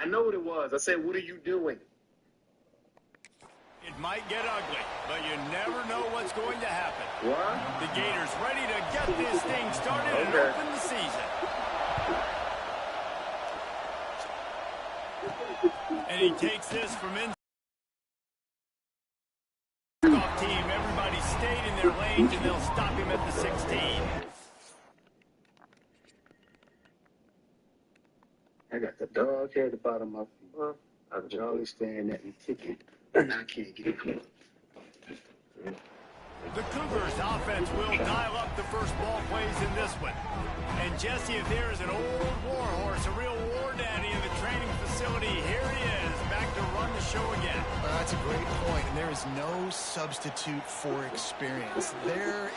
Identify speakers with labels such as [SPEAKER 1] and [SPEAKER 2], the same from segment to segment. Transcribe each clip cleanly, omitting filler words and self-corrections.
[SPEAKER 1] know what it was. I said, what are you doing?
[SPEAKER 2] It might get ugly, but you never know what's going to happen.
[SPEAKER 1] What?
[SPEAKER 2] The Gators ready to get this thing started and open the season. And he takes this from inside. Team, everybody stayed in their lanes, and they'll stop him at the 16.
[SPEAKER 1] I got the dog here at the bottom of my feet. I'm jolly staring at me ticking, and I can't get it close.
[SPEAKER 2] The Cougars offense will dial up the first ball plays in this one. And Jesse, if there is an old war horse, a real war daddy in the training facility, here he is, back to run the show again.
[SPEAKER 3] Well, that's a great point, and there is no substitute for experience. There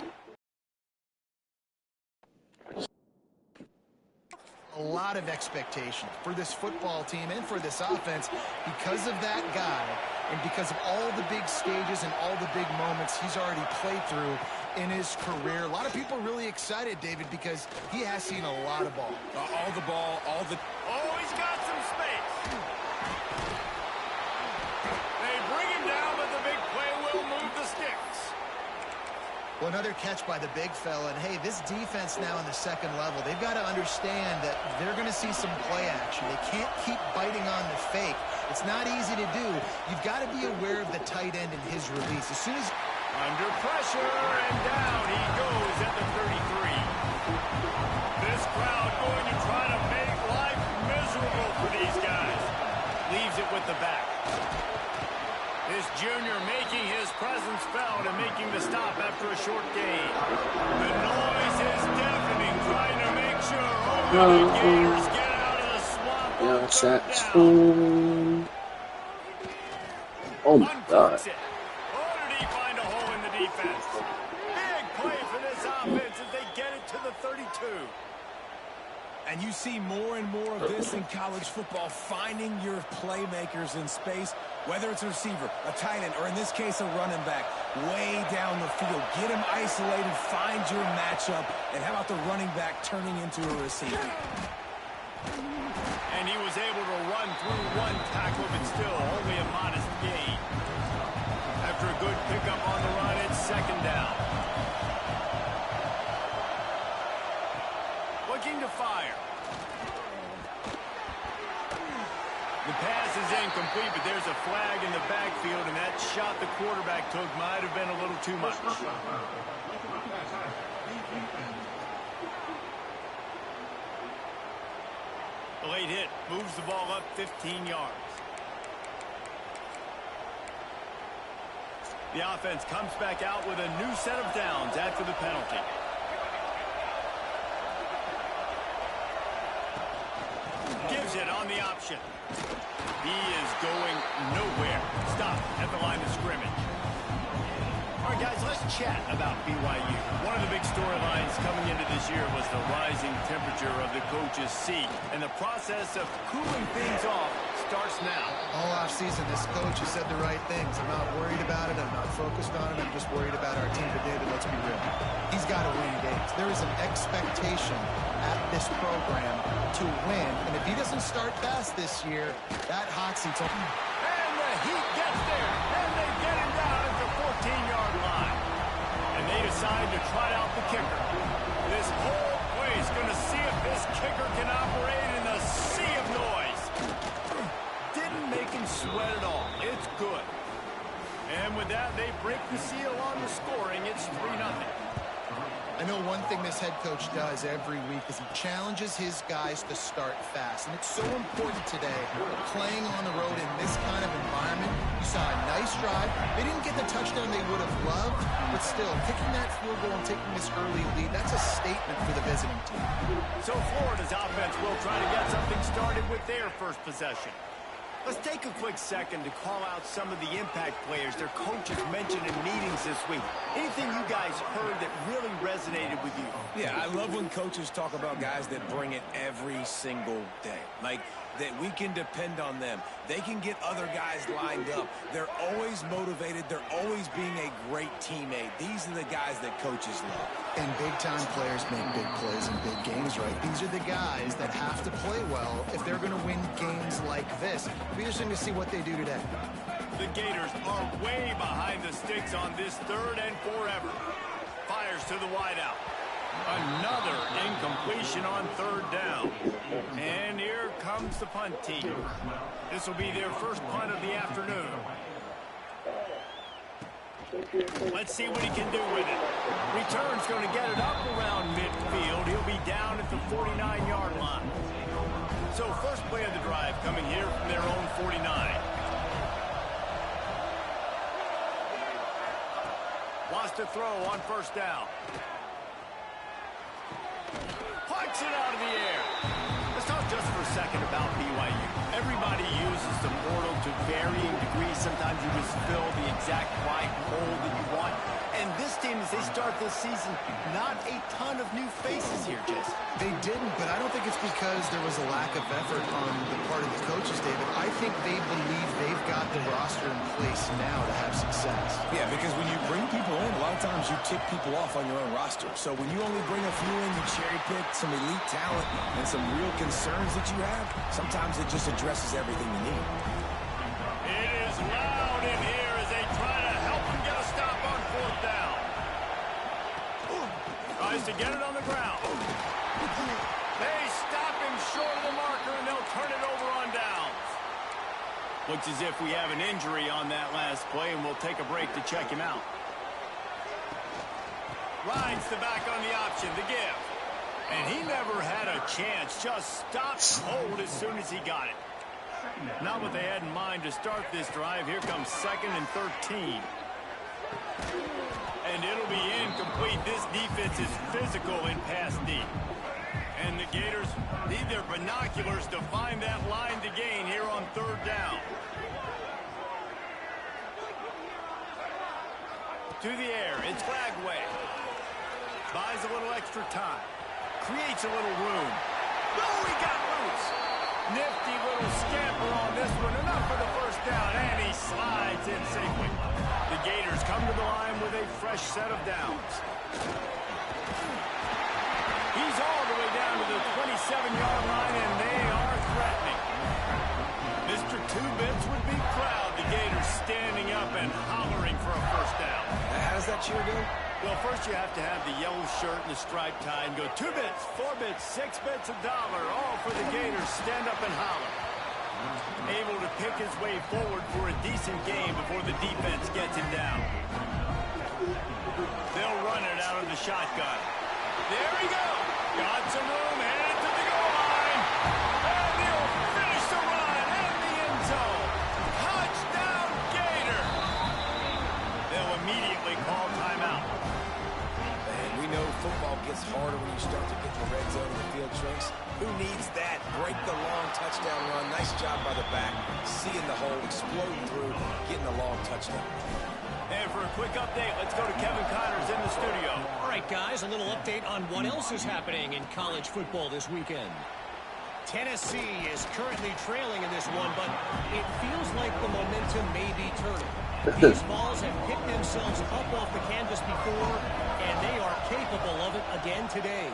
[SPEAKER 3] a lot of expectation for this football team and for this offense because of that guy and because of all the big stages and all the big moments he's already played through in his career. A lot of people are really excited, David, because he has seen a lot of ball.
[SPEAKER 2] All the ball, all the... Oh, he's got some space. They bring him down, but the big play will move the sticks.
[SPEAKER 3] Well, another catch by the big fella. And, hey, this defense now in the second level, they've got to understand that they're going to see some play action. They can't keep biting on the fake. It's not easy to do. You've got to be aware of the tight end and his release. As soon as...
[SPEAKER 2] Under pressure, and down he goes at the 33. This crowd going to try to make life miserable for these guys. Leaves it with the back. This junior making his presence felt and making the stop after a short gain. The noise is deafening, trying to make sure all the Gators get out of the swamp.
[SPEAKER 1] Yeah, that's oh my God.
[SPEAKER 2] Oh, did he find a hole in the defense? Big play for this offense as they get it to the 32.
[SPEAKER 4] And you see more and more of this in college football, finding your playmakers in space, whether it's a receiver, a tight end, or in this case, a running back, way down the field. Get him isolated, find your matchup, and how about the running back turning into a receiver?
[SPEAKER 2] And he was able to run through one tackle, but still only a modest gain. After a good pickup on the run, it's second down. Looking to fire. The pass is incomplete, but there's a flag in the backfield, and that shot the quarterback took might have been a little too much. The late hit moves the ball up 15 yards. The offense comes back out with a new set of downs after the penalty. Gives it on the option. He is going nowhere. Stop at the line of scrimmage. All right, guys, let's chat about BYU. One of the big storylines coming into this year was the rising temperature of the coach's seat. And the process of cooling things off starts now.
[SPEAKER 3] All offseason, this coach has said the right things. I'm not worried about it. I'm not focused on it. I'm just worried about our team. But, David, let's be real. He's got to win games. There is an expectation at this program to win. And if he doesn't start fast this year, that hot seat's open.
[SPEAKER 2] And the Heat gets there. And they get him down at the 14-yard line. And they decide to try out the kicker. This whole place going to see if this kicker can operate in the sea of noise. Didn't make him sweat at all. It's good. And with that, they break the seal on the scoring. It's 3-0.
[SPEAKER 3] I know one thing this head coach does every week is he challenges his guys to start fast. And it's so important today, playing on the road in this kind of environment. You saw a nice drive. They didn't get the touchdown they would have loved, but still, kicking that field goal and taking this early lead, that's a statement for the visiting team.
[SPEAKER 2] So Florida's offense will try to get something started with their first possession. Let's take a quick second to call out some of the impact players their coaches mentioned in meetings this week. Anything you guys heard that really resonated with you?
[SPEAKER 4] Yeah, I love when coaches talk about guys that bring it every single day. Like, that we can depend on them. They can get other guys lined up. They're always motivated. They're always being a great teammate. These are the guys that coaches love.
[SPEAKER 3] And big-time players make big plays in big games, right? These are the guys that have to play well if they're going to win games like this. It'll be interesting to see what they do today.
[SPEAKER 2] The Gators are way behind the sticks on this 3rd and forever. Fires to the wideout. Another incompletion on 3rd down. And here comes the punt team. This will be their first punt of the afternoon. Let's see what he can do with it. Return's going to get it up around midfield. He'll be down at the 49-yard line. So first play of the drive coming here from their own 49. Wants to throw on 1st down. Punts it out of the air. Let's talk just for a second about BYU. Everybody uses the portal to varying degrees. Sometimes you just fill the exact right hole that you want. And this team, as they start this season, not a ton of new faces here, Jesse.
[SPEAKER 3] They didn't, but I don't think it's because there was a lack of effort on the part of the coaches, David. I think they believe they've got the roster in place now to have success.
[SPEAKER 4] Yeah, because when you bring people in, a lot of times you tick people off on your own roster. So when you only bring a few in, you cherry pick some elite talent and some real concerns that you have, sometimes it just addresses everything you need.
[SPEAKER 2] It is loud in here as they try to help him get a stop on 4th down. Tries to get it on the ground. They stop him short of the marker, and they'll turn it over on downs. Looks as if we have an injury on that last play, and we'll take a break to check him out. Rides the back on the option, the give. And he never had a chance, just stopped cold as soon as he got it. Not what they had in mind to start this drive. Here comes 2nd and 13. And it'll be incomplete. This defense is physical in pass deep. And the Gators need their binoculars to find that line to gain here on 3rd down. To the air, it's Flagway. Buys a little extra time. Creates a little room. Oh, he got loose. Nifty little scamper on this one. Enough for the 1st down, and he slides in safely. The Gators come to the line with a fresh set of downs. He's all the way down to the 27-yard line, and they are threatening. Mr. Two-Bits would be proud. The Gators standing up and hollering for a 1st down.
[SPEAKER 4] How does that cheer go?
[SPEAKER 2] Well, first you have to have the yellow shirt and the striped tie and go 2 bits, 4 bits, 6 bits, $1, all for the Gators. Stand up and holler. Able to pick his way forward for a decent game before the defense gets him down. They'll run it out of the shotgun. There we go. Got some room, headed to the goal line. And he'll finish the run in the end zone. Touchdown, Gator. They'll immediately call timeout.
[SPEAKER 4] And we know football gets harder when you start to get the red zone and the field tricks. Who needs that? Break the long touchdown run. Nice job by the back. Seeing the hole, exploding through, getting a long touchdown.
[SPEAKER 2] And for a quick update, let's go to Kevin Connors in the studio.
[SPEAKER 5] All right, guys, a little update on what else is happening in college football this weekend. Tennessee is currently trailing in this one, but it feels like the momentum may be turning. These Vols have picked themselves up off the canvas before, and they are capable of it again today.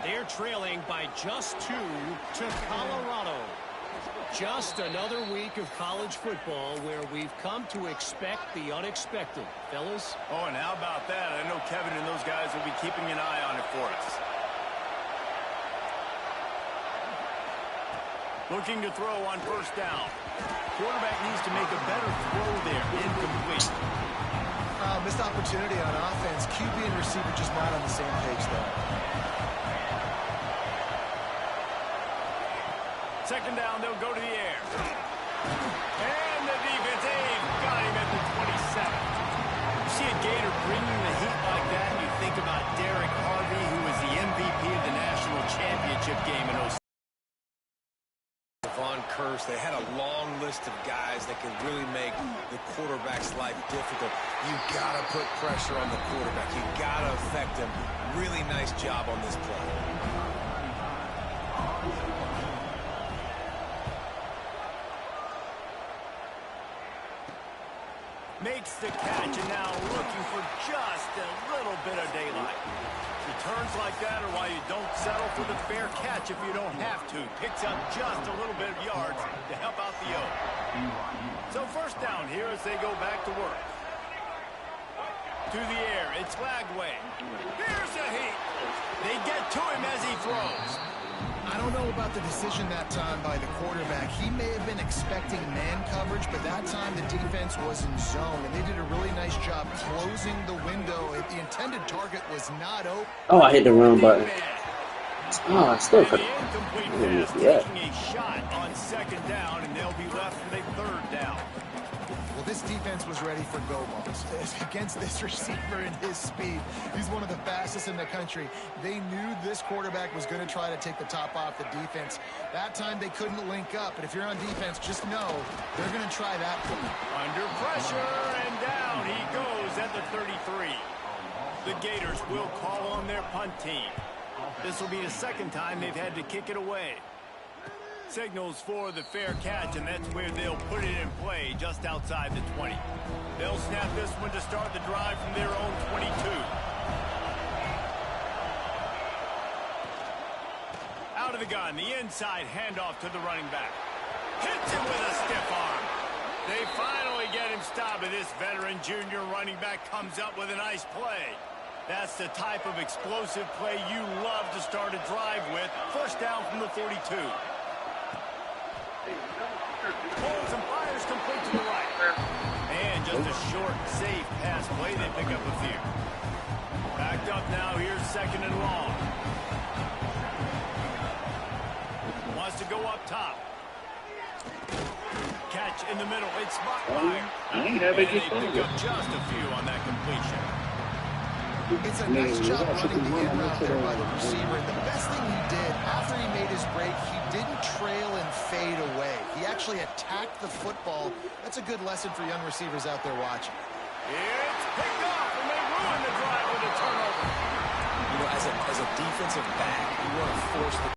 [SPEAKER 5] They're trailing by just 2 to Colorado. Just another week of college football where we've come to expect the unexpected. Fellas?
[SPEAKER 2] Oh, and how about that? I know Kevin and those guys will be keeping an eye on it for us. Looking to throw on 1st down. Quarterback needs to make a better throw there. Incomplete.
[SPEAKER 3] Missed opportunity on offense. QB and receiver just not on the same page there.
[SPEAKER 2] 2nd down, they'll go to the air. And the defense, got him at the 27. You see a Gator bringing the heat like that, and you think about Derek Harvey, who was the MVP of the national championship game in 06.
[SPEAKER 5] Von
[SPEAKER 4] curse. They had a long list of guys that could really make the quarterback's life difficult. You got to put pressure on the quarterback. You got to affect him. Really nice job on this play.
[SPEAKER 2] Makes the catch, and now looking for just a little bit of daylight. Returns like that are why you don't settle for the fair catch if you don't have to. Picks up just a little bit of yards to help out the O. So first down here as they go back to work. To the air, it's Lagway. Here's a heat. They get to him as he throws.
[SPEAKER 3] I don't know about the decision that time by the quarterback. He may have been expecting man coverage, but that time the defense was in zone, and they did a really nice job closing the window. The intended target was not open.
[SPEAKER 6] Oh, I hit the wrong button. Oh, I still could.
[SPEAKER 2] Yeah. Taking a shot on second down, and they'll be left with a third down.
[SPEAKER 3] Well, this defense was ready for go balls. Against this receiver and his speed, he's one of the fastest in the country. They knew this quarterback was going to try to take the top off the defense. That time they couldn't link up, but if you're on defense, just know they're going to try that.
[SPEAKER 2] Under pressure, and down he goes at the 33. The Gators will call on their punt team. This will be the second time they've had to kick it away. Signals for the fair catch, and that's where they'll put it in play, just outside the 20. They'll snap this one to start the drive from their own 22. Out of the gun, the inside handoff to the running back. Hits him with a stiff arm. They finally get him stopped, and this veteran junior running back comes up with a nice play. That's the type of explosive play you love to start a drive with. First down from the 42. Pulls and fires complete to the right. And just a short, safe pass play. They pick up a few. Backed up now. Here's second and long. Wants to go up top. Catch in the middle. It's Buckmeyer. And they pick up just a few on that completion.
[SPEAKER 3] It's a nice job running the in route there by the receiver. The best thing he did after he made his break, he didn't trail and fade away. He actually attacked the football. That's a good lesson for young receivers out there watching.
[SPEAKER 2] It's picked off, and they ruin the drive with a turnover.
[SPEAKER 4] You know, as a defensive back, you want to force the...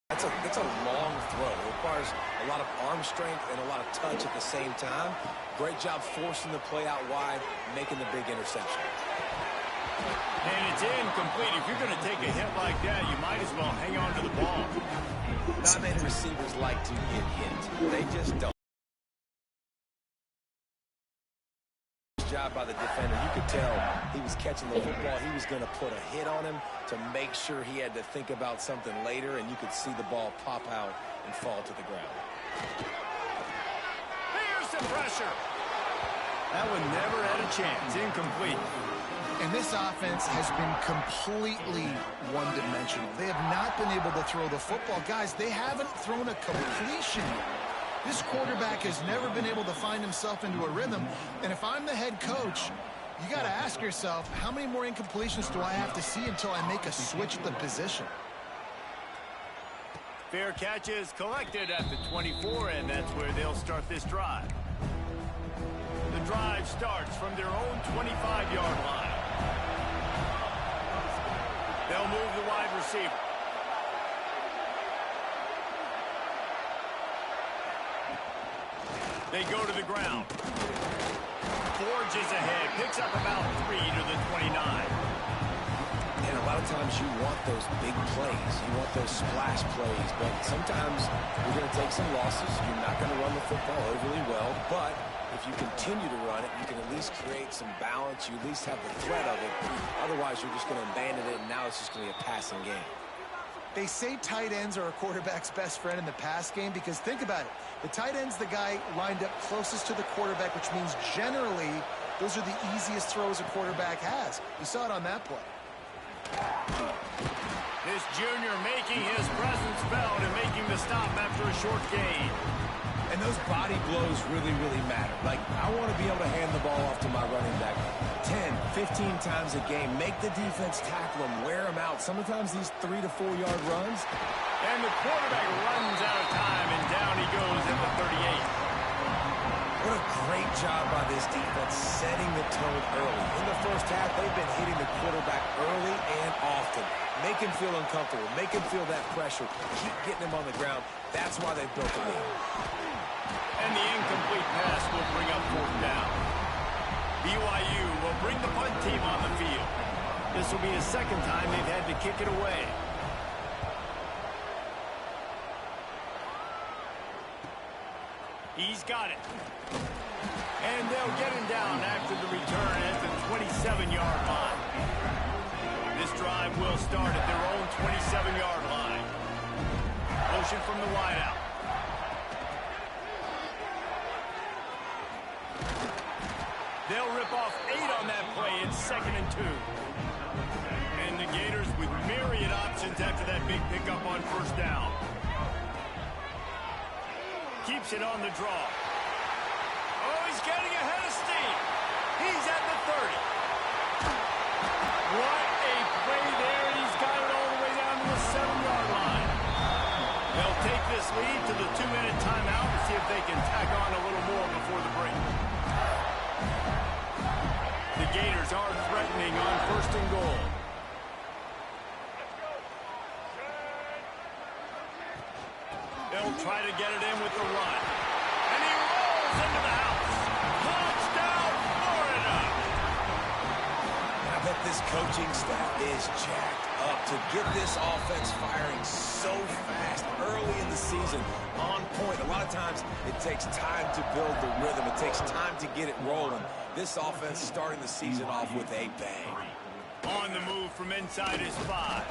[SPEAKER 4] That's a long throw. It requires a lot of arm strength and a lot of touch at the same time. Great job forcing the play out wide, making the big interception.
[SPEAKER 2] And it's incomplete. If you're going to take a hit like that, you might as well hang on to the ball.
[SPEAKER 4] Not many receivers like to get hit. They just don't. Job by the defender. You could tell he was catching the football. He was going to put a hit on him to make sure he had to think about something later, and you could see the ball pop out and fall to the ground.
[SPEAKER 2] Here's the pressure. That one never had a chance. Incomplete.
[SPEAKER 3] And this offense has been completely one-dimensional. They have not been able to throw the football. Guys, they haven't thrown a completion yet. This quarterback has never been able to find himself into a rhythm. And if I'm the head coach, you got to ask yourself, how many more incompletions do I have to see until I make a switch at the position?
[SPEAKER 2] Fair catch is collected at the 24, and that's where they'll start this drive. The drive starts from their own 25-yard line. They'll move the wide receiver. They go to the ground. Forges ahead. Picks up about 3 to the 29.
[SPEAKER 4] And a lot of times you want those big plays. You want those splash plays. But sometimes you're going to take some losses. You're not going to run the football overly well. But if you continue to run it, you can at least create some balance. You at least have the threat of it. Otherwise, you're just going to abandon it, and now it's just going to be a passing game.
[SPEAKER 3] They say tight ends are a quarterback's best friend in the pass game because think about it. The tight end's the guy lined up closest to the quarterback, which means generally those are the easiest throws a quarterback has. You saw it on that play.
[SPEAKER 2] This junior making his presence felt and making the stop after a short gain.
[SPEAKER 4] And those body blows really, really matter. Like, I want to be able to hand the ball off to my running back 10, 15 times a game. Make the defense tackle them, wear them out. Sometimes these 3 to 4 yard runs.
[SPEAKER 2] And the quarterback runs out of time, and down he goes at the 38.
[SPEAKER 4] What a great job by this defense setting the tone early. In the first half, they've been hitting the quarterback early and often. Make him feel uncomfortable. Make him feel that pressure. Keep getting him on the ground. That's why they've built the lead.
[SPEAKER 2] And the incomplete pass will bring up fourth down. BYU will bring the punt team on the field. This will be the second time they've had to kick it away. He's got it. And they'll get him down after the return at the 27-yard line. This drive will start at their own 27-yard line. Motion from the wideout. They'll rip off 8 on that play. It's 2nd and 2. And the Gators with myriad options after that big pickup on first down. Keeps it on the draw. Oh, he's getting ahead of steam. He's at the 30. What a play there. He's got it all the way down to the 7-yard line. They'll take this lead to the 2-minute timeout and see if they can tack on a little more before the break. The Gators are threatening on 1st and goal. They'll try to get it in with the run. And he rolls into the house. Touchdown, Florida!
[SPEAKER 4] I bet this coaching staff is jacked up to get this offense firing so fast early in the season. On point. A lot of times it takes time to build the rhythm. It takes time to get it rolling. This offense starting the season off with a bang.
[SPEAKER 2] On the move from inside his 5.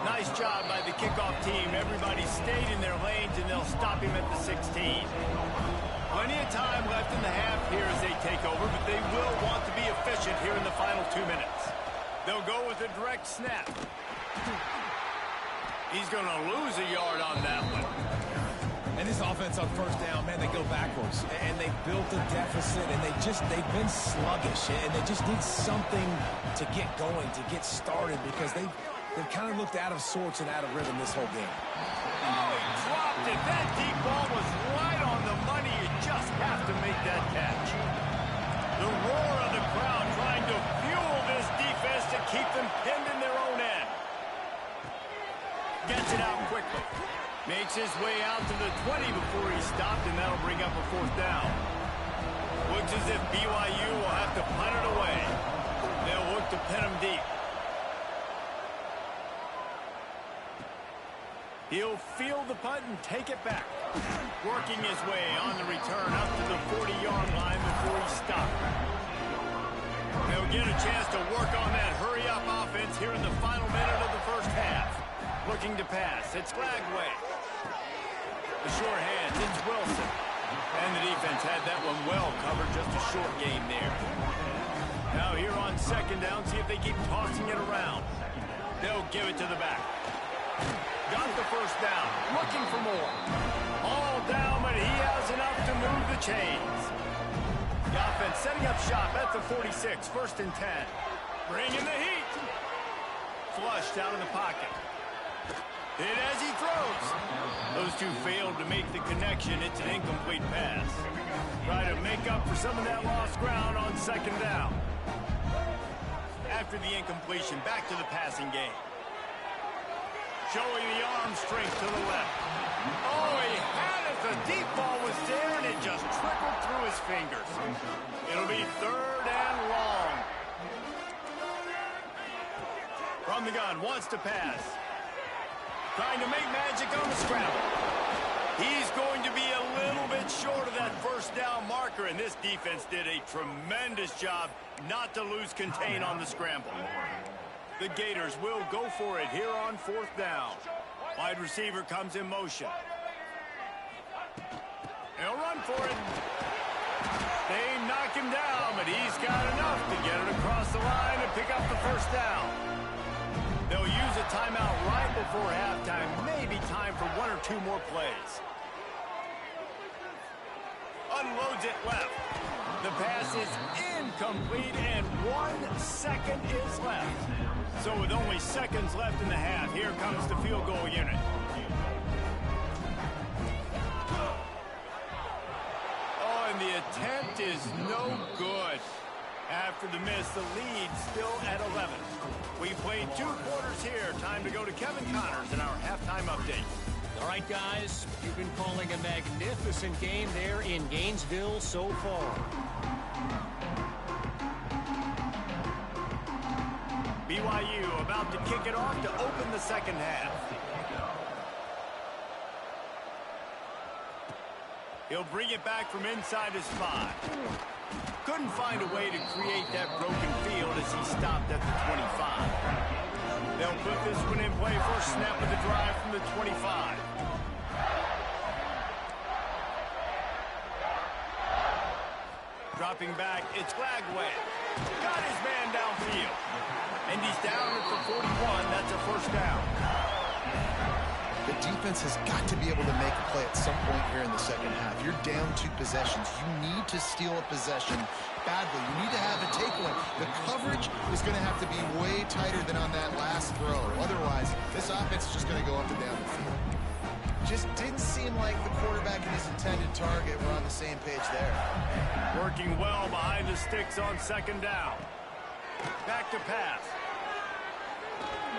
[SPEAKER 2] Nice job by the kickoff team. Everybody stayed in their lanes, and they'll stop him at the 16. Plenty of time left in the half here as they take over, but they will want to be efficient here in the final 2 minutes. They'll go with a direct snap. He's going to lose a yard on that one.
[SPEAKER 4] And this offense on first down, man, they go backwards. And they built a deficit, and they've been sluggish. And they just need something to get going, to get started, because they've kind of looked out of sorts and out of rhythm this whole game.
[SPEAKER 2] Oh, he dropped it. That deep ball was right on the money. You just have to make that catch. The roar of the crowd trying to fuel this defense to keep them pinned in their own end. Gets it out quickly. Makes his way out to the 20 before he stopped, and that'll bring up a 4th down. Looks as if BYU will have to punt it away. They'll look to pin him deep. He'll field the punt and take it back. Working his way on the return up to the 40-yard line before he stopped. They'll get a chance to work on that hurry-up offense here in the final minute of the first half. Looking to pass. It's Lagway. The short hands. It's Wilson. And the defense had that one well covered. Just a short game there. Now here on 2nd down, see if they keep tossing it around. They'll give it to the back. Got the first down. Looking for more. All down, but he has enough to move the chains. The offense setting up shop at the 46. 1st and 10. Bringing the heat. Flushed out of the pocket. Hit as he throws. Those two failed to make the connection. It's an incomplete pass. Try to make up for some of that lost ground on 2nd down. After the incompletion, back to the passing game. Showing the arm strength to the left. Oh, he had it. The deep ball was there, and it just trickled through his fingers. It'll be 3rd and long. From the gun, wants to pass. Trying to make magic on the scramble. He's going to be a little bit short of that first down marker, and this defense did a tremendous job not to lose contain on the scramble. The Gators will go for it here on 4th down. Wide receiver comes in motion. They'll run for it. They knock him down, but he's got enough to get it across the line and pick up the first down. They'll use a timeout right before halftime. Maybe time for 1 or 2 more plays. unloads it left. The pass is incomplete, and 1 second is left. So with only seconds left in the half, here comes the field goal unit. Oh, and the attempt is no good. After the miss, the lead still at 11. We played 2 quarters here. Time to go to Kevin Connors in our halftime update.
[SPEAKER 5] All right, guys, you've been calling a magnificent game there in Gainesville so far.
[SPEAKER 2] BYU about to kick it off to open the second half. He'll bring it back from inside his 5. Couldn't find a way to create that broken field as he stopped at the 25. They'll put this one in play. First snap of the drive from the 25. Dropping back, it's Glagway. Got his man downfield. And he's down at the 41. That's a first down.
[SPEAKER 3] The defense has got to be able to make a play at some point here in the second half. You're down 2 possessions. You need to steal a possession badly. You need to have a takeaway. The coverage is going to have to be way tighter than on that last throw. Otherwise, this offense is just going to go up and down the field. Just didn't seem like the quarterback and his intended target were on the same page there.
[SPEAKER 2] Working well behind the sticks on second down. Back to pass.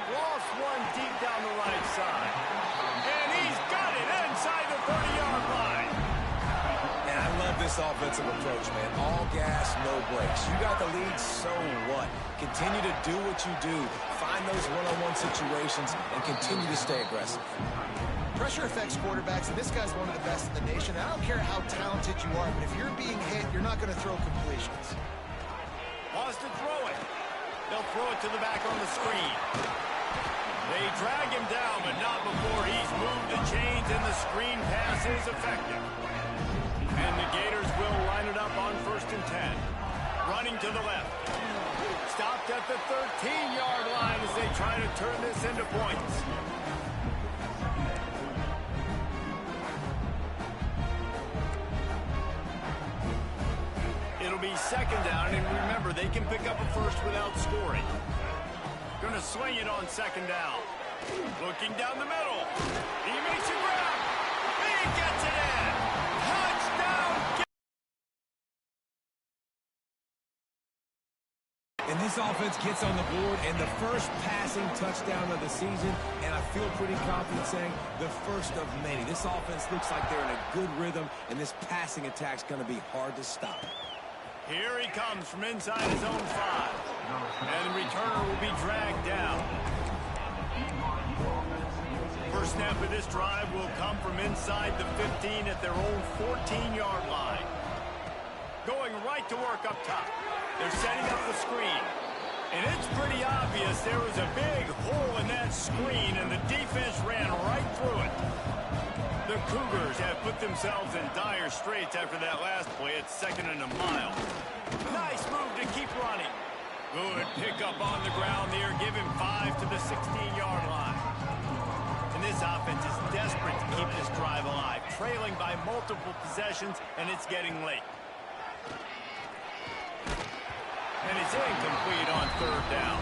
[SPEAKER 2] Lost one deep down the right side. And he's got it inside the 30-yard line.
[SPEAKER 4] And I love this offensive approach, man. All gas, no brakes. You got the lead, so what? Continue to do what you do. Find those one-on-one situations and continue to stay aggressive.
[SPEAKER 3] Pressure affects quarterbacks, and this guy's one of the best in the nation. I don't care how talented you are, but if you're being hit, you're not going to throw completions.
[SPEAKER 2] Wants to throw it. They'll throw it to the back on the screen. They drag him down, but not before he's moved the chains, and the screen pass is effective. And the Gators will line it up on 1st and 10. Running to the left. Stopped at the 13-yard line as they try to turn this into points. It'll be second down, and remember, they can pick up a first without scoring. Going to swing it on second down. Looking down the middle. He makes it grab. He gets it in. Touchdown.
[SPEAKER 4] And this offense gets on the board, and the first passing touchdown of the season, and I feel pretty confident saying the first of many. This offense looks like they're in a good rhythm, and this passing attack's going to be hard to stop.
[SPEAKER 2] Here he comes from inside his own 5. And the returner will be dragged down. First snap of this drive will come from inside the 15 at their own 14-yard line. Going right to work up top. They're setting up the screen. And it's pretty obvious there was a big hole in that screen, and the defense ran right through it. The Cougars have put themselves in dire straits after that last play at 2nd and a mile. Nice move to keep running. Good pickup on the ground there. Give him 5 to the 16-yard line. And this offense is desperate to keep this drive alive, trailing by multiple possessions, and it's getting late. And it's incomplete on 3rd down.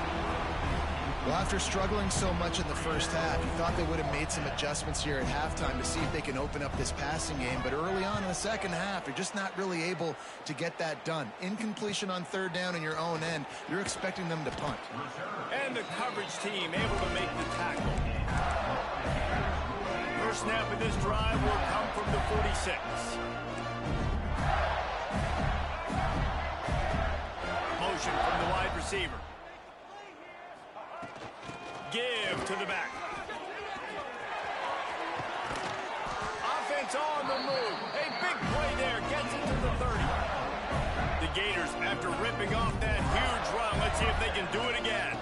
[SPEAKER 3] Well, after struggling so much in the first half, you thought they would have made some adjustments here at halftime to see if they can open up this passing game. But early on in the second half, they're just not really able to get that done. Incompletion on 3rd down in your own end, you're expecting them to punt.
[SPEAKER 2] And the coverage team able to make the tackle. First snap of this drive will come from the 46. Motion from the wide receiver. Give to the back. Offense on the move. A big play there. Gets it to the 30. The Gators, after ripping off that huge run, let's see if they can do it again.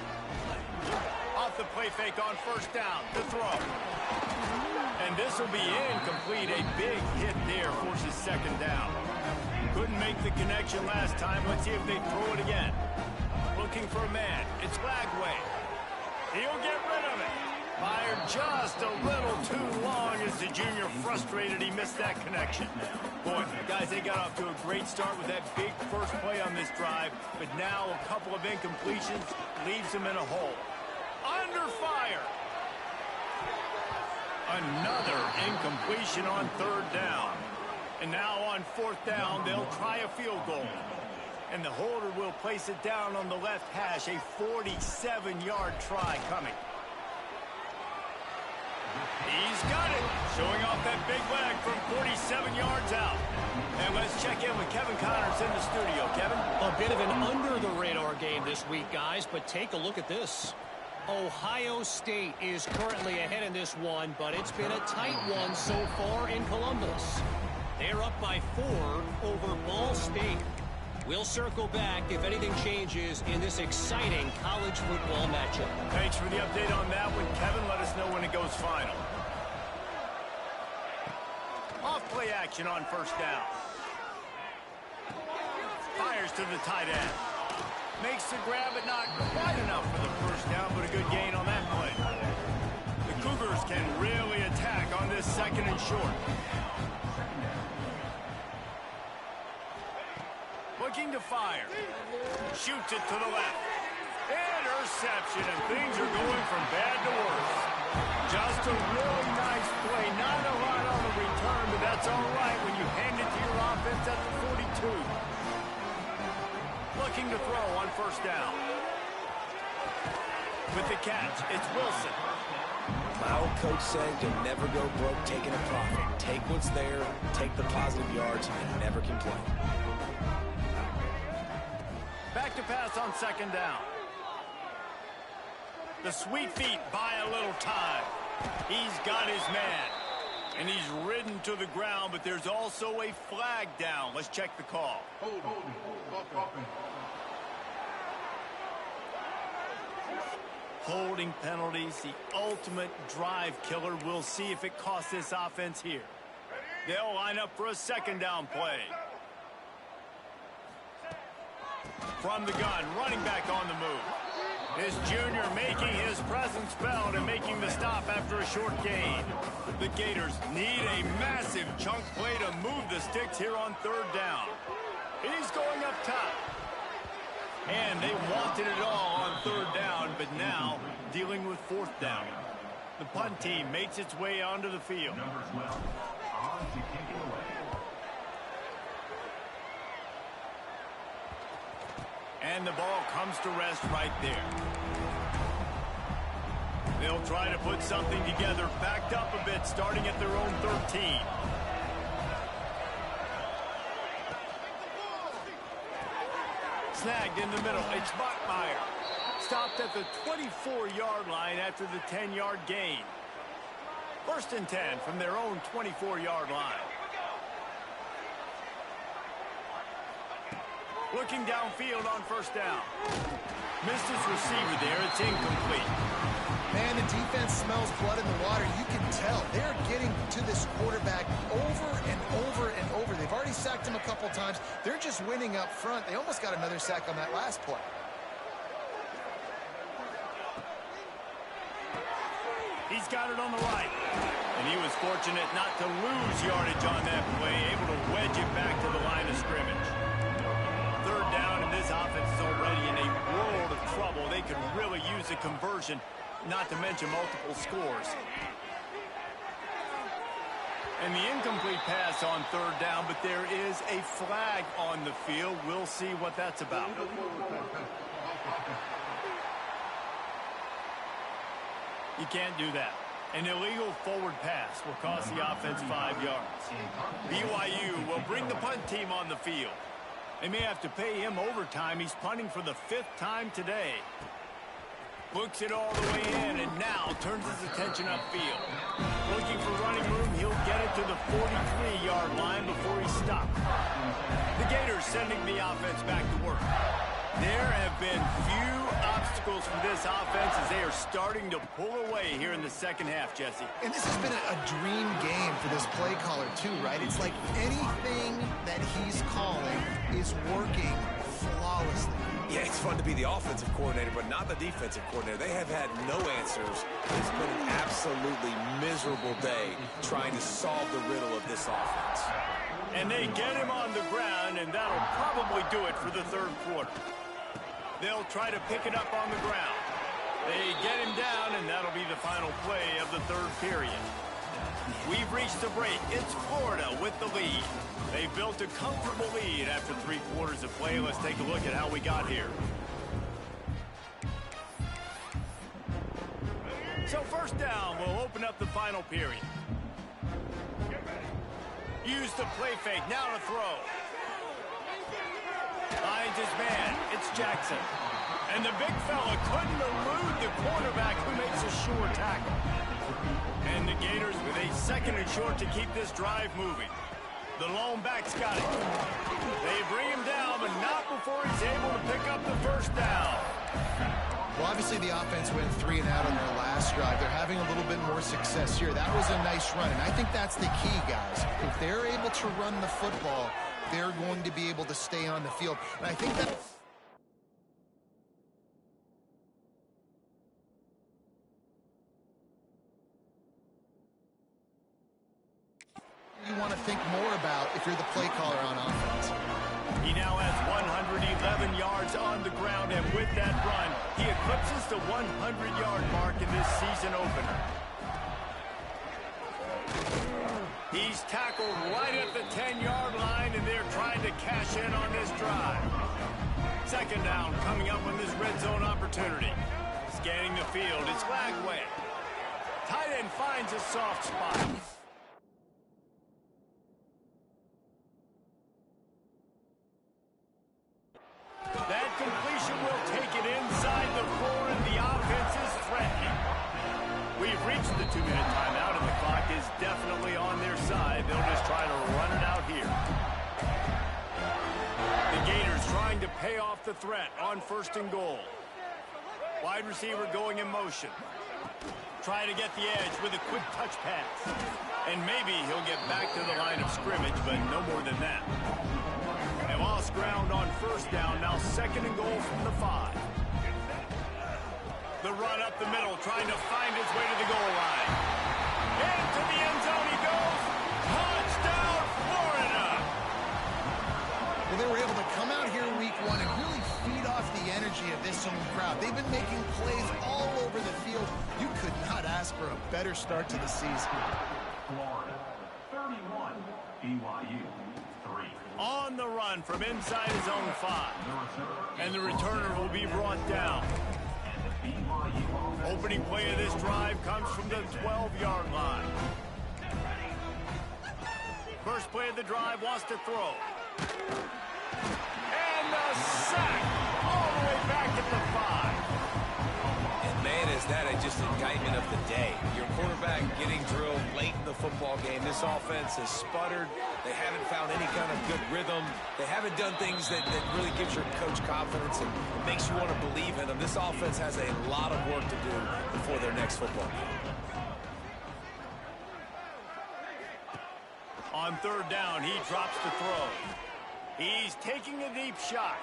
[SPEAKER 2] Off the play fake on 1st down. The throw. And this will be incomplete. A big hit there forces 2nd down. Couldn't make the connection last time. Let's see if they throw it again. Looking for a man. It's Glagway. He'll get rid of it. Fired just a little too long as the junior frustrated he missed that connection. Boy, guys, they got off to a great start with that big first play on this drive, but now a couple of incompletions leaves them in a hole. Under fire. Another incompletion on third down. And now on fourth down, they'll try a field goal. And the holder will place it down on the left hash, a 47-yard try coming. He's got it, showing off that big leg from 47 yards out. And let's check in with Kevin Connors in the studio. Kevin?
[SPEAKER 5] A bit of an under-the-radar game this week, guys, but take a look at this. Ohio State is currently ahead in this one, but it's been a tight one so far in Columbus. They're up by 4 over Ball State. We'll circle back if anything changes in this exciting college football matchup.
[SPEAKER 2] Thanks for the update on that one, Kevin. Let us know when it goes final. Off-play action on first down. Fires to the tight end. Makes the grab, but not quite enough for the first down, but a good gain on that play. The Cougars can really attack on this second and short. Looking to fire. Shoots it to the left. Interception, and things are going from bad to worse. Just a really nice play. Not a lot on the return, but that's all right when you hand it to your offense at the 42. Looking to throw on first down. With the catch, it's Wilson.
[SPEAKER 4] My old coach said you'll never go broke taking a profit. Take what's there, take the positive yards, and never complain.
[SPEAKER 2] Back to pass on second down. The sweet feet buy a little time. He's got his man. And he's ridden to the ground, but there's also a flag down. Let's check the call. Holding penalties, the ultimate drive killer. We'll see if it costs this offense here. They'll line up for a second down play. From the gun, running back on the move. This junior making his presence felt and making the stop after a short gain. The Gators need a massive chunk play to move the sticks here on third down. He's going up top. And they wanted it all on third down, but now dealing with fourth down. The punt team makes its way onto the field. And the ball comes to rest right there. They'll try to put something together, backed up a bit, starting at their own 13. Snagged in the middle. It's Bachmeier. Stopped at the 24-yard line after the 10-yard gain. First and 10 from their own 24-yard line. Looking downfield on first down. Missed his receiver there. It's incomplete.
[SPEAKER 3] Man, the defense smells blood in the water. You can tell. They're getting to this quarterback over and over and over. They've already sacked him a couple times. They're just winning up front. They almost got another sack on that last play.
[SPEAKER 2] He's got it on the right. And he was fortunate not to lose yardage on that play. Able to wedge it back to the line of scrimmage. Third down, and this offense is already in a world of trouble. They could really use a conversion, not to mention multiple scores. And the incomplete pass on third down, but there is a flag on the field. We'll see what that's about. You can't do that. An illegal forward pass will cost the offense 5 yards. BYU will bring the punt team on the field. They may have to pay him overtime. He's punting for the 5th time today. Books it all the way in and now turns his attention upfield. Looking for running room, he'll get it to the 43-yard line before he stops. The Gators sending the offense back to work. There have been few obstacles for this offense as they are starting to pull away here in the second half, Jesse.
[SPEAKER 3] And this has been a dream game for this play caller too, right? It's like anything that he's calling is working flawlessly.
[SPEAKER 4] Yeah, it's fun to be the offensive coordinator, but not the defensive coordinator. They have had no answers. It's been an absolutely miserable day trying to solve the riddle of this offense.
[SPEAKER 2] And they get him on the ground, and that'll probably do it for the third quarter. They'll try to pick it up on the ground. They get him down, and that'll be the final play of the third period. We've reached the break. It's Florida with the lead. They built a comfortable lead after 3 quarters of play. Let's take a look at how we got here. So first down, we'll open up the final period. Use the play fake, now to throw. Finds his man, it's Jackson. And the big fella couldn't elude the quarterback who makes a sure tackle. And the Gators with a 2nd and short to keep this drive moving. The lone back's got it. They bring him down, but not before he's able to pick up the first down.
[SPEAKER 3] Well, obviously the offense went 3 and out on their last drive. They're having a little bit more success here. That was a nice run, and I think that's the key, guys. If they're able to run the football, they're going to be able to stay on the field. And I think that... you want to think more about if you're the play caller on offense.
[SPEAKER 2] He now has 111 yards on the ground, and with that run, he eclipses the 100-yard mark in this season opener. He's tackled right at the 10-yard line, and they're trying to cash in on this drive. 2nd down coming up on this red zone opportunity. Scanning the field, it's Lagway. Tight end finds a soft spot. That completion will take it inside the 4, and the offense is threatening. We've reached the 2-minute timeout, and the clock is definitely on their side. They'll just try to run it out here. The Gators trying to pay off the threat on 1st and goal. Wide receiver going in motion. Trying to get the edge with a quick touch pass. And maybe he'll get back to the line of scrimmage, but no more than that. They lost ground on 1st down, now 2nd and goal from the 5. The run up the middle, trying to find his way to the goal line. Into the end zone he goes. Touchdown, Florida!
[SPEAKER 3] Well, they were able to come out here week 1 and really feed off the energy of this home crowd. They've been making plays all over the field. You could not ask for a better start to the season.
[SPEAKER 7] Florida, 31, BYU, 3.
[SPEAKER 2] On the run from inside his own 5. And the returner will be brought down. Opening play of this drive comes from the 12-yard line. First play of the drive wants to throw. And a sack all the way back at the 5.
[SPEAKER 4] And man, is that just an indictment of the day. Your quarterback getting drilled late in the football game. This offense has sputtered. They haven't found any kind of good rhythm. They haven't done things that really gives your coach confidence and makes you want to believe in them. This offense has a lot of work to do before their next football game.
[SPEAKER 2] On 3rd down, he drops to throw. He's taking a deep shot.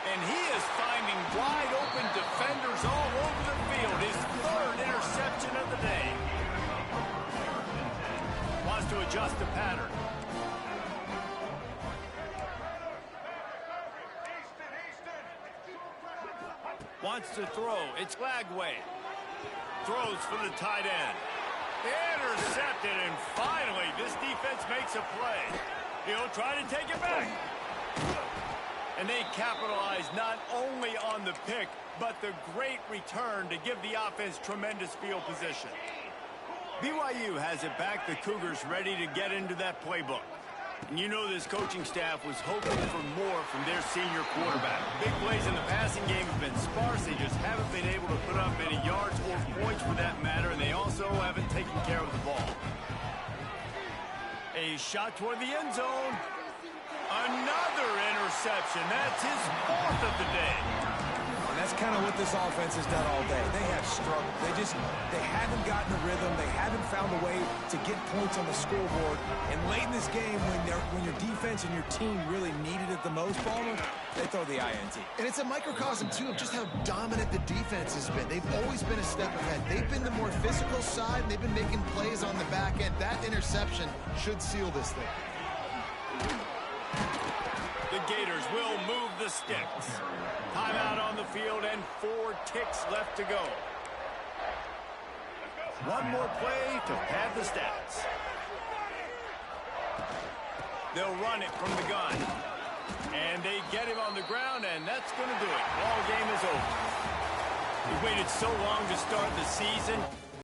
[SPEAKER 2] And he is finding wide-open defenders all over the field. His 3rd interception of the day. Wants to adjust the pattern. Wants to throw. It's Lagway. Throws for the tight end. Intercepted, and finally, this defense makes a play. He'll try to take it back. And they capitalize not only on the pick, but the great return to give the offense tremendous field position. BYU has it back. The Cougars ready to get into that playbook. And you know this coaching staff was hoping for more from their senior quarterback. Big plays in the passing game have been sparse. They just haven't been able to put up any yards or points for that matter, and they also haven't taken care of the ball. A shot toward the end zone. Another interception. That's his 4th of the day.
[SPEAKER 4] And That's kind of what this offense has done all day. They have struggled. They haven't gotten a rhythm. They haven't found a way to get points on the scoreboard. And late in this game, when your defense and your team really needed it the most, Ballmer, they throw the INT.
[SPEAKER 3] And it's a microcosm, too, of just how dominant the defense has been. They've always been a step ahead. They've been the more physical side, and they've been making plays on the back end. That interception should seal this thing.
[SPEAKER 2] The Gators will move the sticks. Timeout on the field and 4 ticks left to go. One more play to pad the stats. They'll run it from the gun. And they get him on the ground, and that's going to do it. Ball game is over. He waited so long to start the season.